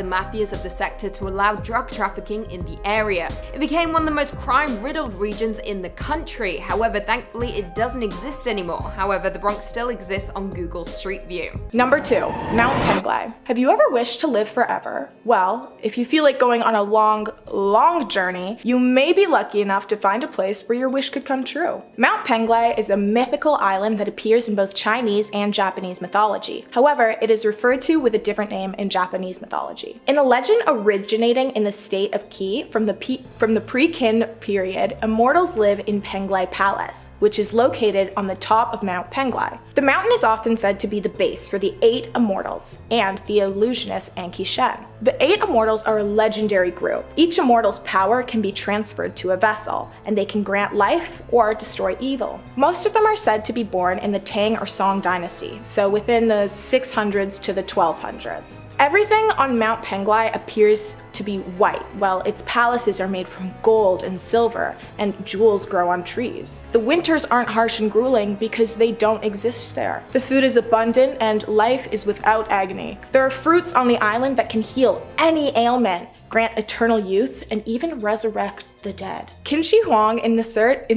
the mafias of the sector to allow drug trafficking in the area. It became one of the most crime-riddled regions in the country. However, thankfully, it doesn't exist anymore. However, the Bronx still exists on Google Street View. Number 2. Mount Penglai. Have you ever wished to live forever? Well, if you feel like going on a long journey, you may be lucky enough to find a place where your wish could come true. Mount Penglai is a mythical island that appears in both Chinese and Japanese mythology. However, it is referred to with a different name in Japanese mythology. In a legend originating in the state of Qi from the pre-Qin period, immortals live in Penglai Palace, which is located on the top of Mount Penglai. The mountain is often said to be the base for the 8 immortals and the illusionist Anki Shen. The 8 immortals are a legendary group. Each immortal's power can be transferred to a vessel, and they can grant life or destroy evil. Most of them are said to be born in the Tang or Song dynasty, so within the 600s to the 1200s. Everything on Mount Penglai appears to be white, while its palaces are made from gold and silver, and jewels grow on trees. The winters aren't harsh and grueling because they don't exist there. The food is abundant and life is without agony. There are fruits on the island that can heal any ailment, grant eternal youth, and even resurrect the dead. Qin Shi Huang, in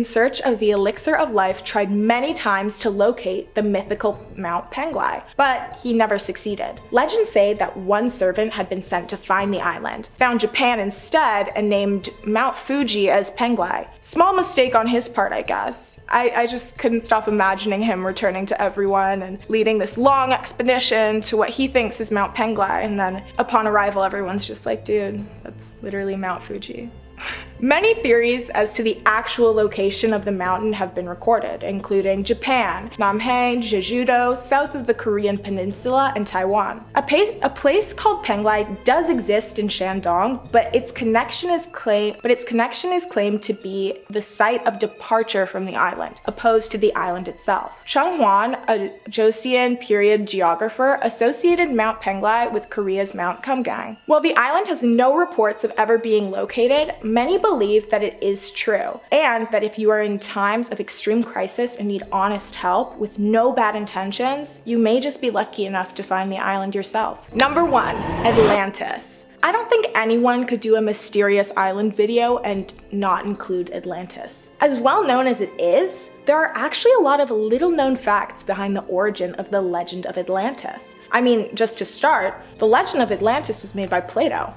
search of the elixir of life, tried many times to locate the mythical Mount Penglai, but he never succeeded. Legends say that one servant had been sent to find the island, found Japan instead, and named Mount Fuji as Penglai. Small mistake on his part, I guess. I just couldn't stop imagining him returning to everyone and leading this long expedition to what he thinks is Mount Penglai, and then upon arrival everyone's just like, dude, that's literally Mount Fuji. Many theories as to the actual location of the mountain have been recorded, including Japan, Namhang, Jeju-do, south of the Korean peninsula, and Taiwan. A place called Penglai does exist in Shandong, but its connection is claimed to be the site of departure from the island, opposed to the island itself. Chung Huan, a Joseon period geographer, associated Mount Penglai with Korea's Mount Kumgang. While the island has no reports of ever being located, many believe that it is true, and that if you are in times of extreme crisis and need honest help with no bad intentions, you may just be lucky enough to find the island yourself. Number 1. Atlantis. I don't think anyone could do a mysterious island video and not include Atlantis. As well known as it is, there are actually a lot of little known facts behind the origin of the legend of Atlantis. I mean, just to start, the legend of Atlantis was made by Plato,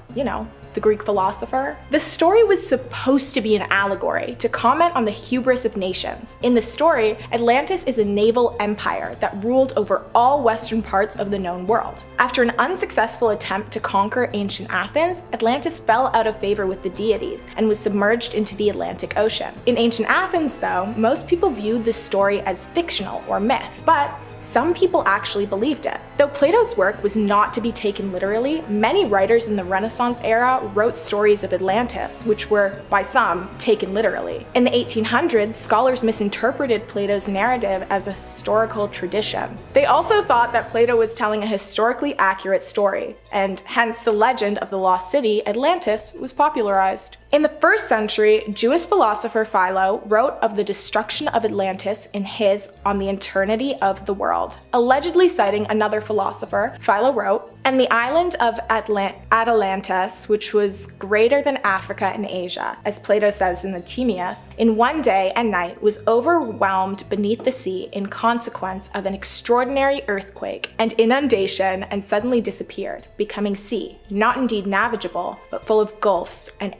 the Greek philosopher. The story was supposed to be an allegory to comment on the hubris of nations. In the story, Atlantis is a naval empire that ruled over all western parts of the known world. After an unsuccessful attempt to conquer ancient Athens, Atlantis fell out of favor with the deities and was submerged into the Atlantic Ocean. In ancient Athens, though, most people viewed this story as fictional or myth, but some people actually believed it. Though Plato's work was not to be taken literally, many writers in the Renaissance era wrote stories of Atlantis, which were, by some, taken literally. In the 1800s, scholars misinterpreted Plato's narrative as a historical tradition. They also thought that Plato was telling a historically accurate story, and hence the legend of the lost city, Atlantis, was popularized. In the 1st century, Jewish philosopher Philo wrote of the destruction of Atlantis in his On the Eternity of the World. Allegedly citing another philosopher, Philo wrote, "And the island of Atlantis, which was greater than Africa and Asia, as Plato says in the Timaeus, in one day and night was overwhelmed beneath the sea in consequence of an extraordinary earthquake and inundation, and suddenly disappeared, becoming sea, not indeed navigable, but full of gulfs and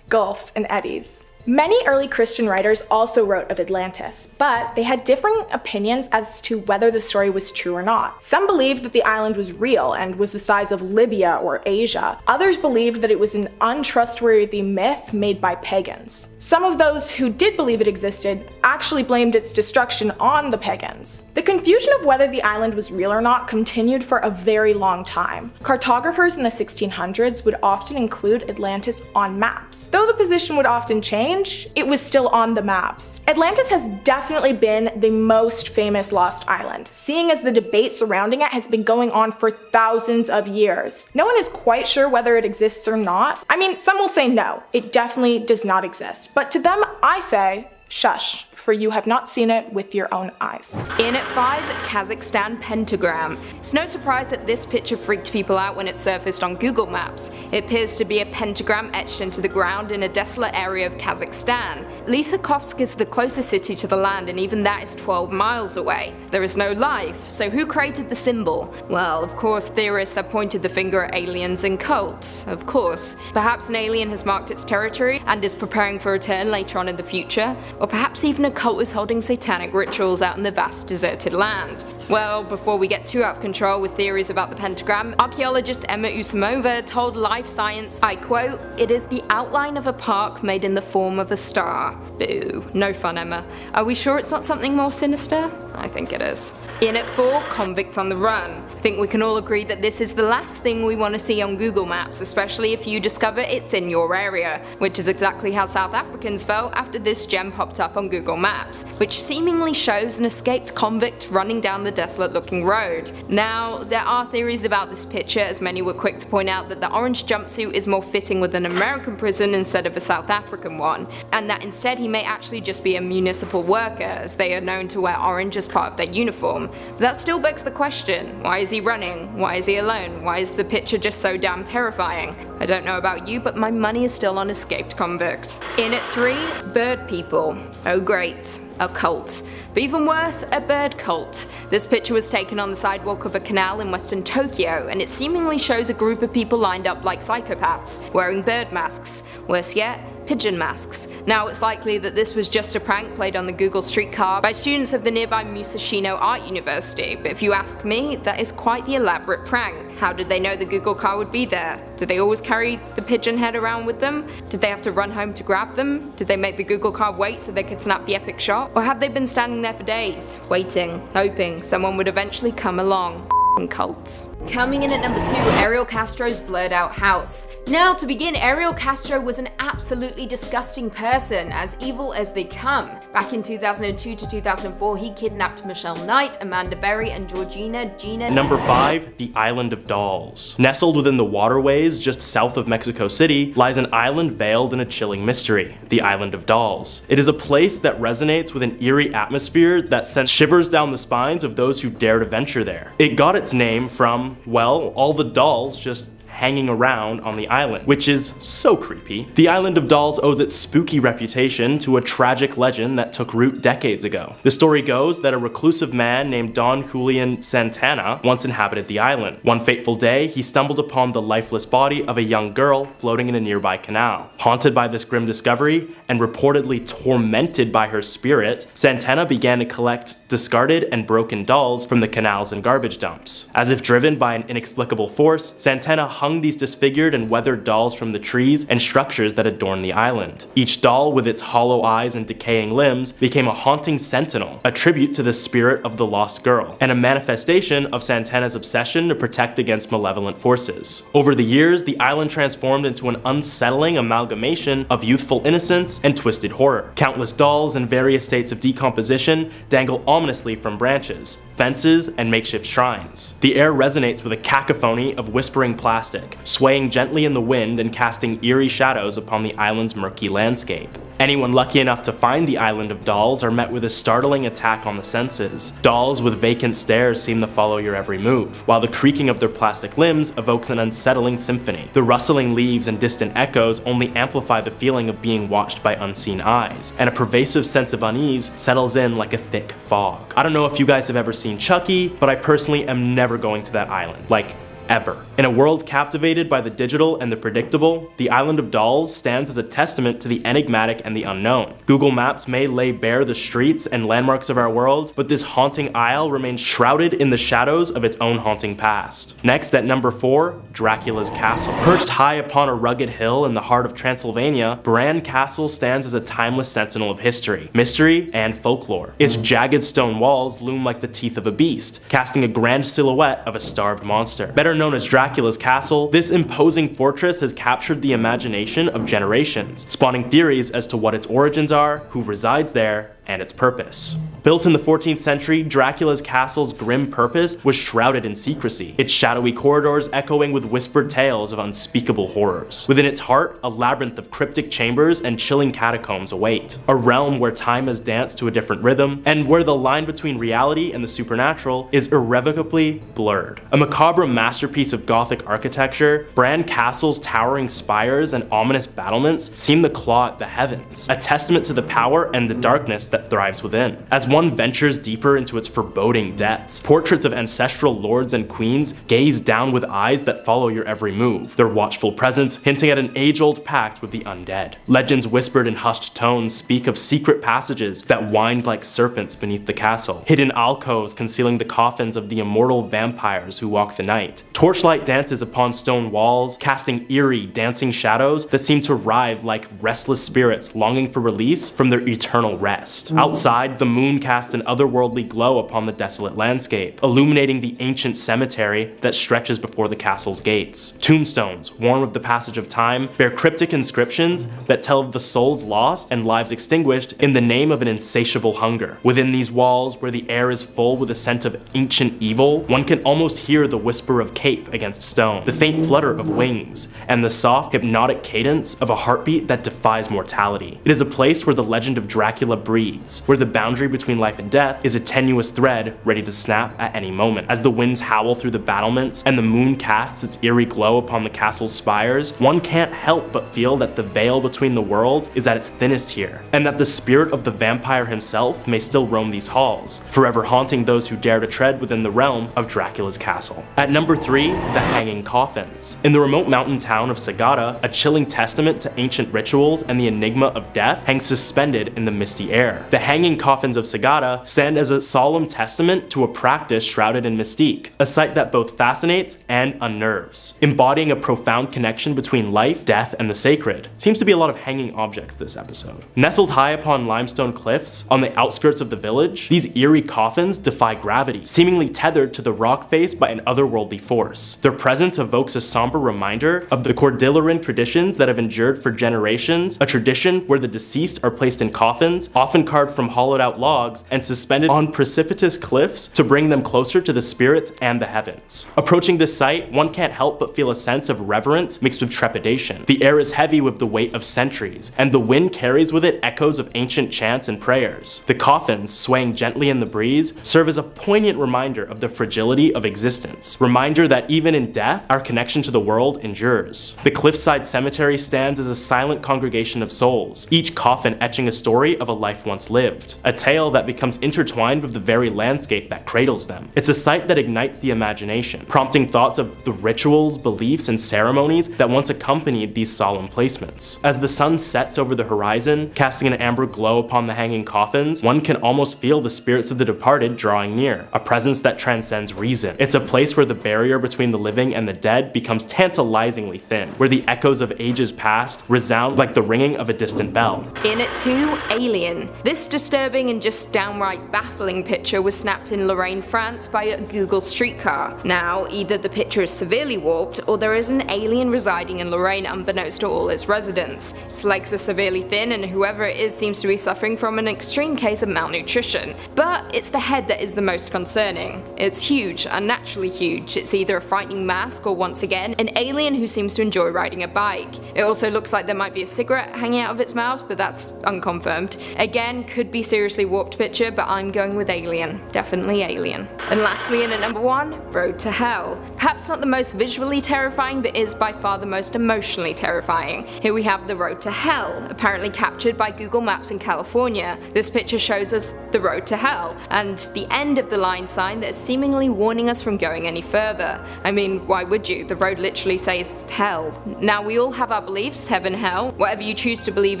gulfs and eddies." Many early Christian writers also wrote of Atlantis, but they had differing opinions as to whether the story was true or not. Some believed that the island was real and was the size of Libya or Asia. Others believed that it was an untrustworthy myth made by pagans. Some of those who did believe it existed actually blamed its destruction on the pagans. The confusion of whether the island was real or not continued for a very long time. Cartographers in the 1600s would often include Atlantis on maps. Though the position would often change, it was still on the maps. Atlantis has definitely been the most famous lost island, seeing as the debate surrounding it has been going on for thousands of years. No one is quite sure whether it exists or not. I mean, some will say no, it definitely does not exist. But to them, I say, Shush, for you have not seen it with your own eyes. In at 5, Kazakhstan pentagram. It's no surprise that this picture freaked people out when it surfaced on Google Maps. It appears to be a pentagram etched into the ground in a desolate area of Kazakhstan. Lysychovsk is the closest city to the land, and even that is 12 miles away. There is no life, so who created the symbol? Well, of course, theorists have pointed the finger at aliens and cults, of course. Perhaps an alien has marked its territory and is preparing for return later on in the future, or perhaps even a cult is holding satanic rituals out in the vast deserted land. Well, before we get too out of control with theories about the pentagram, archaeologist Emma Usmova told Life Science, I quote, "It is the outline of a park made in the form of a star." Boo. No fun, Emma. Are we sure it's not something more sinister? I think it is. In at 4, convict on the run. I think we can all agree that this is the last thing we want to see on Google Maps, especially if you discover it's in your area, which is exactly how South Africans felt after this gem popped up on Google Maps, which seemingly shows an escaped convict running down the desolate looking road. Now, there are theories about this picture, as many were quick to point out that the orange jumpsuit is more fitting with an American prison instead of a South African one, and that instead he may actually just be a municipal worker, as they are known to wear orange as part of their uniform. But that still begs the question, why is he running? Why is he alone? Why is the picture just so damn terrifying? I don't know about you, but my money is still on escaped convict. In at 3, bird people. Oh great, a cult. But even worse, a bird cult. This picture was taken on the sidewalk of a canal in western Tokyo, and it seemingly shows a group of people lined up like psychopaths, wearing bird masks. Worse yet, pigeon masks. Now, it's likely that this was just a prank played on the Google streetcar by students of the nearby Musashino Art University, but if you ask me, that is quite the elaborate prank. How did they know the Google car would be there? Did they always carry the pigeon head around with them? Did they have to run home to grab them? Did they make the Google car wait so they could snap the epic shot? Or have they been standing there for days, waiting, hoping someone would eventually come along? Cults. Coming in at number 2, Ariel Castro's blurred out house. Now, to begin, Ariel Castro was an absolutely disgusting person, as evil as they come. Back in 2002 to 2004, he kidnapped Michelle Knight, Amanda Berry, and Georgina Gina. Number 5, the Island of Dolls. Nestled within the waterways just south of Mexico City lies an island veiled in a chilling mystery, the Island of Dolls. It is a place that resonates with an eerie atmosphere that sends shivers down the spines of those who dare to venture there. It got its name from, well, all the dolls just hanging around on the island, which is so creepy. The Island of Dolls owes its spooky reputation to a tragic legend that took root decades ago. The story goes that a reclusive man named Don Julian Santana once inhabited the island. One fateful day, he stumbled upon the lifeless body of a young girl floating in a nearby canal. Haunted by this grim discovery, and reportedly tormented by her spirit, Santana began to collect discarded and broken dolls from the canals and garbage dumps. As if driven by an inexplicable force, Santana hung these disfigured and weathered dolls from the trees and structures that adorn the island. Each doll, with its hollow eyes and decaying limbs, became a haunting sentinel, a tribute to the spirit of the lost girl, and a manifestation of Santana's obsession to protect against malevolent forces. Over the years, the island transformed into an unsettling amalgamation of youthful innocence and twisted horror. Countless dolls in various states of decomposition dangle ominously from branches, fences, and makeshift shrines. The air resonates with a cacophony of whispering plastic, swaying gently in the wind and casting eerie shadows upon the island's murky landscape. Anyone lucky enough to find the Island of Dolls are met with a startling attack on the senses. Dolls with vacant stares seem to follow your every move, while the creaking of their plastic limbs evokes an unsettling symphony. The rustling leaves and distant echoes only amplify the feeling of being watched by unseen eyes, and a pervasive sense of unease settles in like a thick fog. I don't know if you guys have ever seen Chucky, but I personally am never going to that island. Like, ever. In a world captivated by the digital and the predictable, the Island of Dolls stands as a testament to the enigmatic and the unknown. Google Maps may lay bare the streets and landmarks of our world, but this haunting isle remains shrouded in the shadows of its own haunting past. Next, at number 4, Dracula's Castle. Perched high upon a rugged hill in the heart of Transylvania, Bran Castle stands as a timeless sentinel of history, mystery, and folklore. Its jagged stone walls loom like the teeth of a beast, casting a grand silhouette of a starved monster. Better known as Dracula's Castle, this imposing fortress has captured the imagination of generations, spawning theories as to what its origins are, who resides there, and its purpose. Built in the 14th century, Dracula's castle's grim purpose was shrouded in secrecy, its shadowy corridors echoing with whispered tales of unspeakable horrors. Within its heart, a labyrinth of cryptic chambers and chilling catacombs await, a realm where time has danced to a different rhythm, and where the line between reality and the supernatural is irrevocably blurred. A macabre masterpiece of Gothic architecture, Bran Castle's towering spires and ominous battlements seem to claw at the heavens, a testament to the power and the darkness that thrives within. As one ventures deeper into its foreboding depths, portraits of ancestral lords and queens gaze down with eyes that follow your every move, their watchful presence hinting at an age-old pact with the undead. Legends whispered in hushed tones speak of secret passages that wind like serpents beneath the castle, hidden alcoves concealing the coffins of the immortal vampires who walk the night. Torchlight dances upon stone walls, casting eerie, dancing shadows that seem to writhe like restless spirits longing for release from their eternal rest. Outside, the moon cast an otherworldly glow upon the desolate landscape, illuminating the ancient cemetery that stretches before the castle's gates. Tombstones, worn with the passage of time, bear cryptic inscriptions that tell of the souls lost and lives extinguished in the name of an insatiable hunger. Within these walls, where the air is full with a scent of ancient evil, one can almost hear the whisper of cape against stone, the faint flutter of wings, and the soft, hypnotic cadence of a heartbeat that defies mortality. It is a place where the legend of Dracula breathes, where the boundary between life and death is a tenuous thread ready to snap at any moment. As the winds howl through the battlements and the moon casts its eerie glow upon the castle's spires, one can't help but feel that the veil between the worlds is at its thinnest here, and that the spirit of the vampire himself may still roam these halls, forever haunting those who dare to tread within the realm of Dracula's castle. At number 3, the Hanging Coffins. In the remote mountain town of Sagada, a chilling testament to ancient rituals and the enigma of death hangs suspended in the misty air. The Hanging Coffins of Sagada stand as a solemn testament to a practice shrouded in mystique, a sight that both fascinates and unnerves, embodying a profound connection between life, death, and the sacred. Seems to be a lot of hanging objects this episode. Nestled high upon limestone cliffs on the outskirts of the village, these eerie coffins defy gravity, seemingly tethered to the rock face by an otherworldly force. Their presence evokes a somber reminder of the Cordilleran traditions that have endured for generations, a tradition where the deceased are placed in coffins, often carved from hollowed out logs, and suspended on precipitous cliffs to bring them closer to the spirits and the heavens. Approaching this site, one can't help but feel a sense of reverence mixed with trepidation. The air is heavy with the weight of centuries, and the wind carries with it echoes of ancient chants and prayers. The coffins, swaying gently in the breeze, serve as a poignant reminder of the fragility of existence. Reminder that even in death, our connection to the world endures. The cliffside cemetery stands as a silent congregation of souls, each coffin etching a story of a life once lived, a tale that becomes intertwined with the very landscape that cradles them. It's a sight that ignites the imagination, prompting thoughts of the rituals, beliefs, and ceremonies that once accompanied these solemn placements. As the sun sets over the horizon, casting an amber glow upon the hanging coffins, one can almost feel the spirits of the departed drawing near, a presence that transcends reason. It's a place where the barrier between the living and the dead becomes tantalizingly thin, where the echoes of ages past resound like the ringing of a distant bell. In at 2, Alien. This disturbing and just downright baffling picture was snapped in Lorraine, France by a Google streetcar. Now, either the picture is severely warped, or there is an alien residing in Lorraine unbeknownst to all its residents. Its legs are severely thin, and whoever it is seems to be suffering from an extreme case of malnutrition. But it's the head that is the most concerning. It's huge, unnaturally huge. It's either a frightening mask or, once again, an alien who seems to enjoy riding a bike. It also looks like there might be a cigarette hanging out of its mouth, but that's unconfirmed. Again, could be seriously warped picture, but I'm going with Alien. Definitely Alien. And lastly, in at number 1, Road to Hell. Perhaps not the most visually terrifying, but is by far the most emotionally terrifying. Here we have the Road to Hell, apparently captured by Google Maps in California. This picture shows us the road to hell, and the end of the line sign that is seemingly warning us from going any further. I mean, why would you? The road literally says hell. Now, we all have our beliefs, heaven, hell. Whatever you choose to believe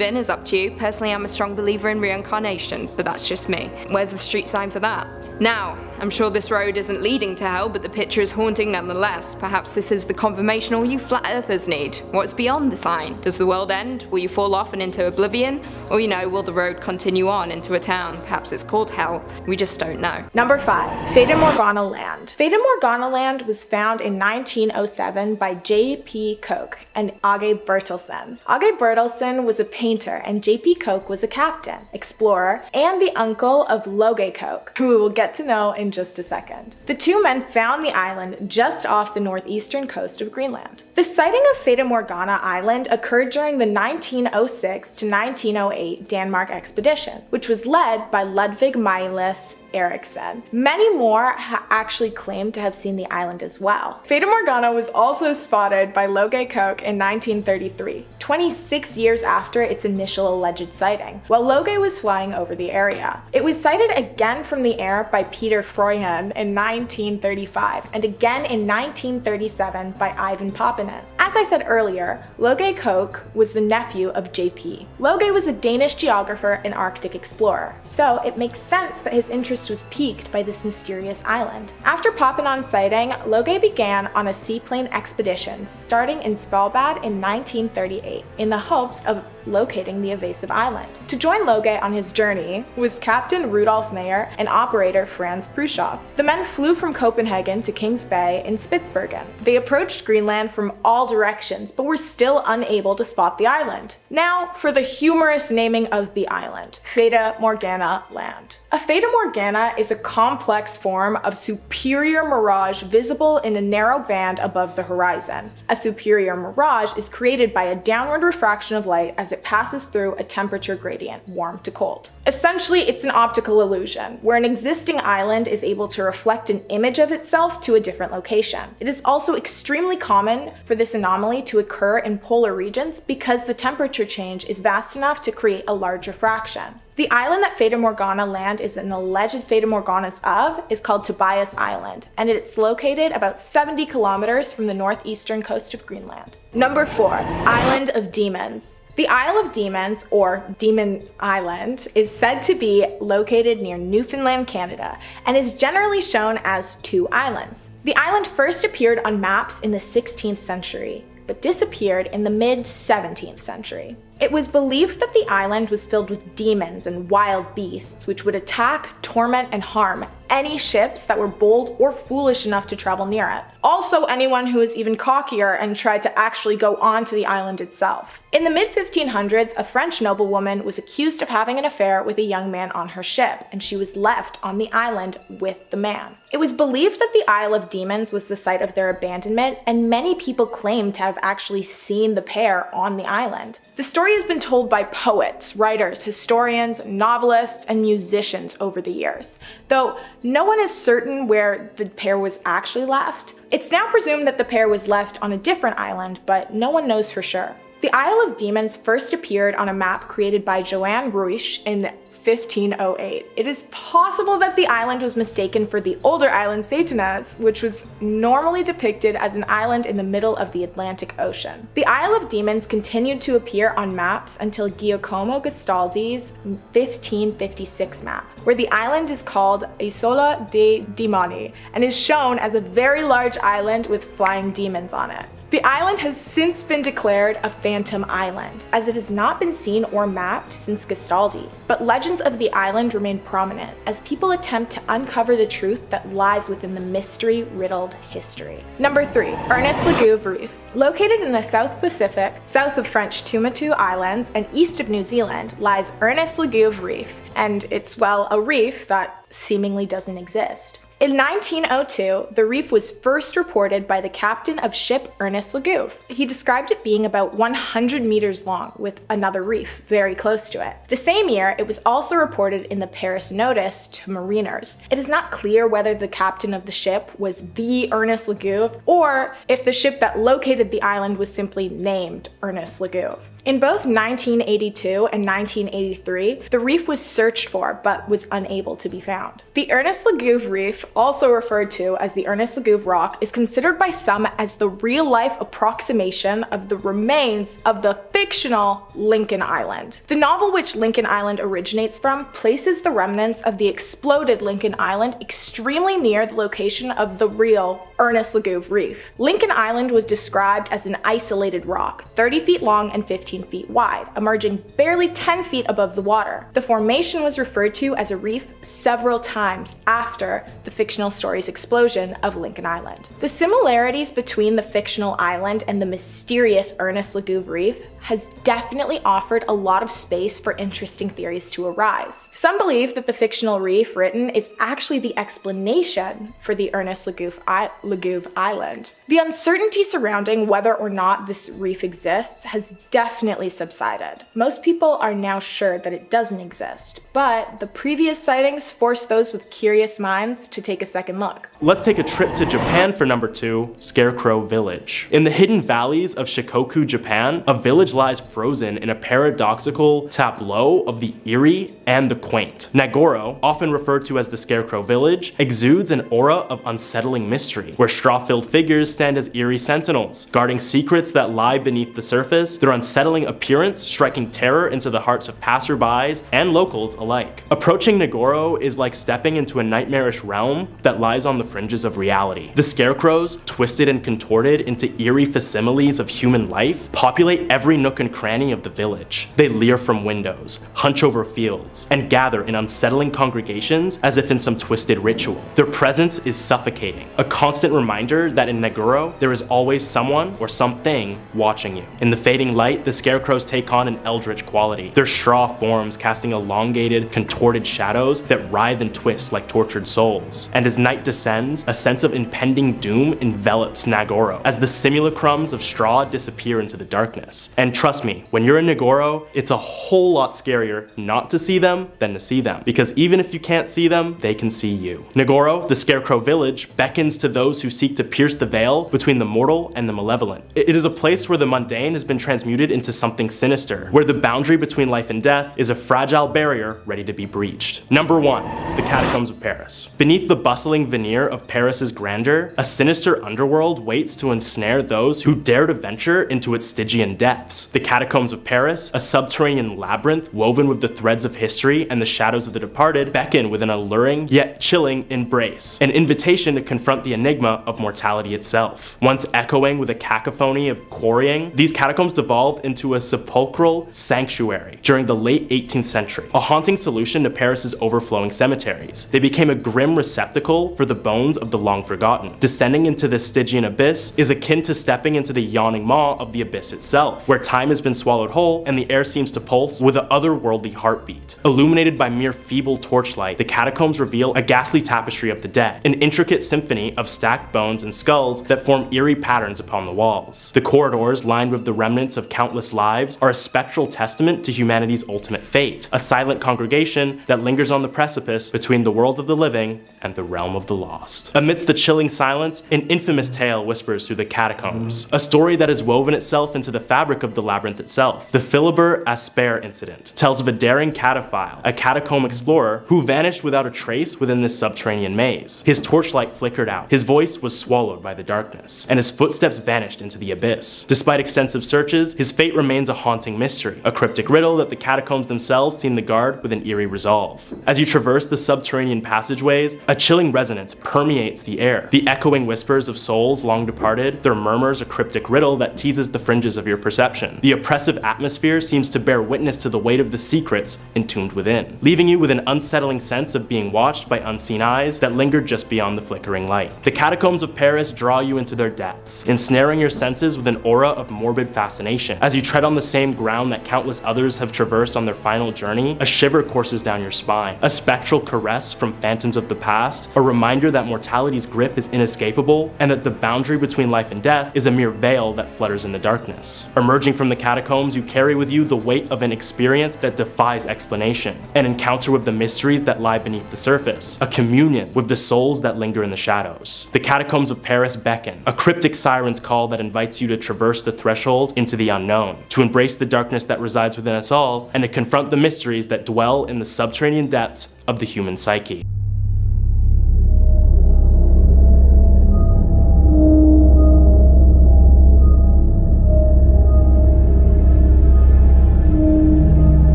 in is up to you. Personally, I'm a strong believer in reincarnation, but that's just me. Where's the street sign for that? Now, I'm sure this road isn't leading to hell, but the picture is haunting nonetheless. Perhaps this is the confirmation all you flat earthers need. What's beyond the sign? Does the world end? Will you fall off and into oblivion? Or will the road continue on into a town? Perhaps it's called hell. We just don't know. Number 5. Fata Morgana Land. Fata Morgana Land was found in 1907 by J.P. Koch and Age Bertelsen. Age Bertelsen was a painter and J.P. Koch was a captain, explorer, and the uncle of Loge Koch, who we will get to know in just a second. The two men found the island just off the northeastern coast of Greenland. The sighting of Fata Morgana Island occurred during the 1906 to 1908 Denmark expedition, which was led by Ludvig Mylius Eriksson. Many more actually claimed to have seen the island as well. Fata Morgana was also spotted by Loge Koch in 1933, 26 years after its initial alleged sighting, while Loge was flying over the area. It was sighted again from the air by Peter Freuchen in 1935, and again in 1937 by Ivan Pappinen. As I said earlier, Loge Koch was the nephew of J.P. Loge was a Danish geographer and Arctic explorer, so it makes sense that his interest was piqued by this mysterious island. After Papinen's sighting, Loge began on a seaplane expedition starting in Svalbard in 1938 in the hopes of locating the evasive island. To join Loge on his journey was Captain Rudolf Meyer and operator Franz Prushoff. The men flew from Copenhagen to Kings Bay in Spitsbergen. They approached Greenland from all directions, but were still unable to spot the island. Now for the humorous naming of the island, Fata Morgana Land. A Fata Morgana is a complex form of superior mirage visible in a narrow band above the horizon. A superior mirage is created by a downward refraction of light as it passes through a temperature gradient, warm to cold. Essentially, it's an optical illusion, where an existing island is able to reflect an image of itself to a different location. It is also extremely common for this anomaly to occur in polar regions because the temperature change is vast enough to create a large refraction. The island that Fata Morgana Land is an alleged Fata Morganas of is called Tobias Island, and it's located about 70 kilometers from the northeastern coast of Greenland. Number 4. Island of Demons. The Isle of Demons, or Demon Island, is said to be located near Newfoundland, Canada, and is generally shown as two islands. The island first appeared on maps in the 16th century, but disappeared in the mid-17th century. It was believed that the island was filled with demons and wild beasts which would attack, torment, and harm any ships that were bold or foolish enough to travel near it. Also anyone who was even cockier and tried to actually go onto the island itself. In the mid-1500s, a French noblewoman was accused of having an affair with a young man on her ship, and she was left on the island with the man. It was believed that the Isle of Demons was the site of their abandonment, and many people claimed to have actually seen the pair on the island. The story has been told by poets, writers, historians, novelists, and musicians over the years, though no one is certain where the pair was actually left. It's now presumed that the pair was left on a different island, but no one knows for sure. The Isle of Demons first appeared on a map created by Johann Ruysch in 1508. It is possible that the island was mistaken for the older island Satanas, which was normally depicted as an island in the middle of the Atlantic Ocean. The Isle of Demons continued to appear on maps until Giacomo Gastaldi's 1556 map, where the island is called Isola dei Demoni and is shown as a very large island with flying demons on it. The island has since been declared a phantom island, as it has not been seen or mapped since Gastaldi. But legends of the island remain prominent, as people attempt to uncover the truth that lies within the mystery-riddled history. Number 3. Ernest Lagouve Reef. Located in the South Pacific, south of French Tuamotu Islands, and east of New Zealand, lies Ernest Lagouve Reef, and it's, well, a reef that seemingly doesn't exist. In 1902, the reef was first reported by the captain of ship Ernest Lagouve. He described it being about 100 meters long, with another reef very close to it. The same year, it was also reported in the Paris Notice to mariners. It is not clear whether the captain of the ship was the Ernest Lagouve, or if the ship that located the island was simply named Ernest Lagouve. In both 1982 and 1983, the reef was searched for but was unable to be found. The Ernest Lagouve Reef also referred to as the Ernest Lagouve Rock, is considered by some as the real-life approximation of the remains of the fictional Lincoln Island. The novel which Lincoln Island originates from places the remnants of the exploded Lincoln Island extremely near the location of the real Ernest Lagouve Reef. Lincoln Island was described as an isolated rock, 30 feet long and 15 feet wide, emerging barely 10 feet above the water. The formation was referred to as a reef several times after the fictional story's explosion of Lincoln Island. The similarities between the fictional island and the mysterious Ernest Lagouve Reef has definitely offered a lot of space for interesting theories to arise. Some believe that the fictional reef written is actually the explanation for the Ernest Lagouve Island. The uncertainty surrounding whether or not this reef exists has definitely subsided. Most people are now sure that it doesn't exist, but the previous sightings forced those with curious minds to take a second look. Let's take a trip to Japan for number 2, Scarecrow Village. In the hidden valleys of Shikoku, Japan, a village lies frozen in a paradoxical tableau of the eerie and the quaint. Nagoro, often referred to as the Scarecrow Village, exudes an aura of unsettling mystery, where straw-filled figures stand as eerie sentinels, guarding secrets that lie beneath the surface, their unsettling appearance striking terror into the hearts of passerbys and locals alike. Approaching Nagoro is like stepping into a nightmarish realm that lies on the fringes of reality. The scarecrows, twisted and contorted into eerie facsimiles of human life, populate every nook and cranny of the village. They leer from windows, hunch over fields, and gather in unsettling congregations as if in some twisted ritual. Their presence is suffocating, a constant reminder that in Nagoro, there is always someone or something watching you. In the fading light, the scarecrows take on an eldritch quality, their straw forms casting elongated, contorted shadows that writhe and twist like tortured souls. And as night descends, a sense of impending doom envelops Nagoro as the simulacrums of straw disappear into the darkness. And trust me, when you're in Nagoro, it's a whole lot scarier not to see them than to see them, because even if you can't see them, they can see you. Nagoro, the Scarecrow Village, beckons to those who seek to pierce the veil between the mortal and the malevolent. It is a place where the mundane has been transmuted into something sinister, where the boundary between life and death is a fragile barrier ready to be breached. Number 1, the Catacombs of Paris. Beneath the bustling veneer of Paris's grandeur, a sinister underworld waits to ensnare those who dare to venture into its Stygian depths. The Catacombs of Paris, a subterranean labyrinth woven with the threads of history and the shadows of the departed, beckon with an alluring yet chilling embrace, an invitation to confront the enigma of mortality itself. Once echoing with a cacophony of quarrying, these catacombs devolved into a sepulchral sanctuary during the late 18th century, a haunting solution to Paris's overflowing cemeteries. They became a grim receptacle for the bones of the long forgotten. Descending into this Stygian abyss is akin to stepping into the yawning maw of the abyss itself, where time has been swallowed whole and the air seems to pulse with an otherworldly heartbeat. Illuminated by mere feeble torchlight, the catacombs reveal a ghastly tapestry of the dead, an intricate symphony of stacked bones and skulls that form eerie patterns upon the walls. The corridors, lined with the remnants of countless lives, are a spectral testament to humanity's ultimate fate, a silent congregation that lingers on the precipice between the world of the living and the realm of the lost. Amidst the chilling silence, an infamous tale whispers through the catacombs, a story that has woven itself into the fabric of the labyrinth itself. The Philibert Asper incident tells of a daring cataphile, a catacomb explorer, who vanished without a trace within this subterranean maze. His torchlight flickered out, his voice was swallowed by the darkness, and his footsteps vanished into the abyss. Despite extensive searches, his fate remains a haunting mystery, a cryptic riddle that the catacombs themselves seem to guard with an eerie resolve. As you traverse the subterranean passageways, a chilling resonance permeates the air, the echoing whispers of souls long departed, their murmurs a cryptic riddle that teases the fringes of your perception. The oppressive atmosphere seems to bear witness to the weight of the secrets entombed within, leaving you with an unsettling sense of being watched by unseen eyes that linger just beyond the flickering light. The catacombs of Paris draw you into their depths, ensnaring your senses with an aura of morbid fascination. As you tread on the same ground that countless others have traversed on their final journey, a shiver courses down your spine, a spectral caress from phantoms of the past, a reminder that mortality's grip is inescapable, and that the boundary between life and death is a mere veil that flutters in the darkness. Emerging from the catacombs, you carry with you the weight of an experience that defies explanation, an encounter with the mysteries that lie beneath the surface, a communion with the souls that linger in the shadows. The catacombs of Paris beckon, a cryptic siren's call that invites you to traverse the threshold into the unknown, to embrace the darkness that resides within us all, and to confront the mysteries that dwell in the subterranean depths of the human psyche.